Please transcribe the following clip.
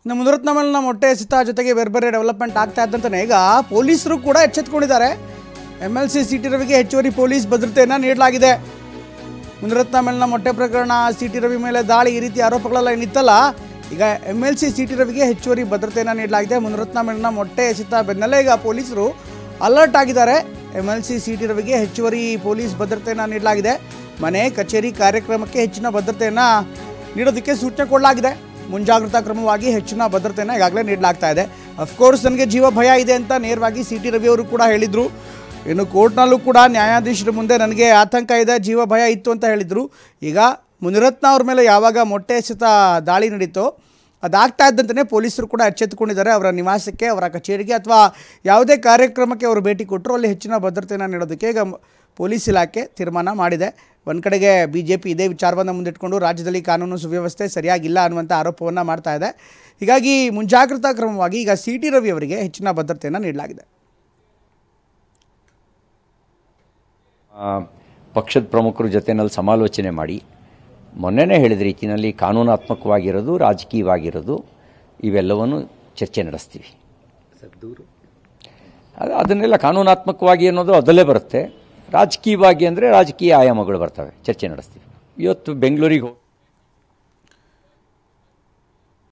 ಇನ್ನು ಮುನಿರತ್ನಮಲ್ನ ಮೊಟ್ಟೆ ಎಸೆತ ಜೊತೆಗೆ ಬೇರೆ ಬೇರೆ ಡೆವಲಪ್ಮೆಂಟ್ ಆಗ್ತಾ ಇದ್ದಂತೆ ಈಗ ಪೊಲೀಸರು ಕೂಡ ಎಚ್ಚೆತ್ತುಕೊಂಡಿದ್ದಾರೆ. MLC CT ರವಿಗೆ ಹೆಚ್ಚುವರಿ ಪೊಲೀಸ್ ಭದ್ರತೆಯನ್ನು ನೀಡಲಾಗಿದೆ. ಮುನಿರತ್ನಮಲ್ನ ಮೊಟ್ಟೆ ಪ್ರಕರಣ, CT ರವಿ ಮೇಲೆ ದಾಳಿ, ಈ ರೀತಿ ಆರೋಪಗಳೆಲ್ಲ ಏನಿತ್ತಲ್ಲ, ಈಗ MLC CT ರವಿಗೆ ಹೆಚ್ಚುವರಿ ಭದ್ರತೆಯನ್ನು ನೀಡಲಾಗಿದೆ. ಮುನಿರತ್ನಮಲ್ನ ಮೊಟ್ಟೆ ಎಸೆತ ಬೆನ್ನಲ್ಲೇ ಈಗ ಪೊಲೀಸರು ಅಲರ್ಟ್ ಆಗಿದ್ದಾರೆ. MLC CT ರವಿಗೆ ಹೆಚ್ಚುವರಿ ಪೊಲೀಸ್ ಭದ್ರತೆಯನ್ನು ನೀಡಲಾಗಿದೆ. ಮನೆ, ಕಚೇರಿ, ಕಾರ್ಯಕ್ರಮಕ್ಕೆ ಹೆಚ್ಚಿನ ಭದ್ರತೆಯನ್ನು ನೀಡೋದಕ್ಕೆ ಸೂಚನೆ ಕೊಡಲಾಗಿದೆ. ಮುಂಜಾಗ್ರತಾ ಕ್ರಮವಾಗಿ ಹೆಚ್ಚಿನ ಭದ್ರತೆಯನ್ನು ಈಗಾಗಲೇ ನೀಡಲಾಗ್ತಾ ಇದೆ. ಅಫ್ಕೋರ್ಸ್ ನನಗೆ ಜೀವ ಭಯ ಇದೆ ಅಂತ ನೇರವಾಗಿ CT ರವಿ ಅವರು ಕೂಡ ಹೇಳಿದರು. ಇನ್ನು ಕೋರ್ಟ್ನಲ್ಲೂ ಕೂಡ ನ್ಯಾಯಾಧೀಶರ ಮುಂದೆ ನನಗೆ ಆತಂಕ ಇದೆ, ಜೀವ ಭಯ ಇತ್ತು ಅಂತ ಹೇಳಿದರು. ಈಗ ಮುನಿರತ್ನ ಅವ್ರ ಮೇಲೆ ಯಾವಾಗ ಮೊಟ್ಟೆ ಎಸೆತ ದಾಳಿ ನಡೀತೋ ಅದಾಗ್ತಾ ಇದ್ದಂತೆ ಪೊಲೀಸರು ಕೂಡ ಎಚ್ಚೆತ್ತುಕೊಂಡಿದ್ದಾರೆ. ಅವರ ನಿವಾಸಕ್ಕೆ, ಅವರ ಕಚೇರಿಗೆ ಅಥವಾ ಯಾವುದೇ ಕಾರ್ಯಕ್ರಮಕ್ಕೆ ಅವರು ಭೇಟಿ ಕೊಟ್ಟರು ಅಲ್ಲಿ ಹೆಚ್ಚಿನ ಭದ್ರತೆಯನ್ನು ನೀಡೋದಕ್ಕೆ ಈಗ ಪೊಲೀಸ್ ಇಲಾಖೆ ತೀರ್ಮಾನ ಮಾಡಿದೆ. ಒಂದು ಕಡೆಗೆ BJP ಇದೇ ವಿಚಾರವನ್ನು ಮುಂದಿಟ್ಕೊಂಡು ರಾಜ್ಯದಲ್ಲಿ ಕಾನೂನು ಸುವ್ಯವಸ್ಥೆ ಸರಿಯಾಗಿಲ್ಲ ಅನ್ನುವಂಥ ಆರೋಪವನ್ನು ಮಾಡ್ತಾ ಇದೆ. ಹೀಗಾಗಿ ಮುಂಜಾಗ್ರತಾ ಕ್ರಮವಾಗಿ ಈಗ CT ರವಿ ಅವರಿಗೆ ಹೆಚ್ಚಿನ ಭದ್ರತೆಯನ್ನು ನೀಡಲಾಗಿದೆ. ಪಕ್ಷದ ಪ್ರಮುಖರ ಜೊತೆನಲ್ಲಿ ಸಮಾಲೋಚನೆ ಮಾಡಿ ಮೊನ್ನೆನೇ ಹೇಳಿದ ರೀತಿಯಲ್ಲಿ ಕಾನೂನಾತ್ಮಕವಾಗಿರೋದು, ರಾಜಕೀಯವಾಗಿರೋದು ಇವೆಲ್ಲವನ್ನು ಚರ್ಚೆ ನಡೆಸ್ತೀವಿ. ಅದನ್ನೆಲ್ಲ ಕಾನೂನಾತ್ಮಕವಾಗಿ ಅನ್ನೋದು ಅದರಲ್ಲೇ ಬರುತ್ತೆ. ರಾಜಕೀಯವಾಗಿ ಅಂದರೆ ರಾಜಕೀಯ ಆಯಾಮಗಳು ಬರ್ತವೆ, ಚರ್ಚೆ ನಡೆಸ್ತೀವಿ. ಇವತ್ತು ಬೆಂಗಳೂರಿಗೆ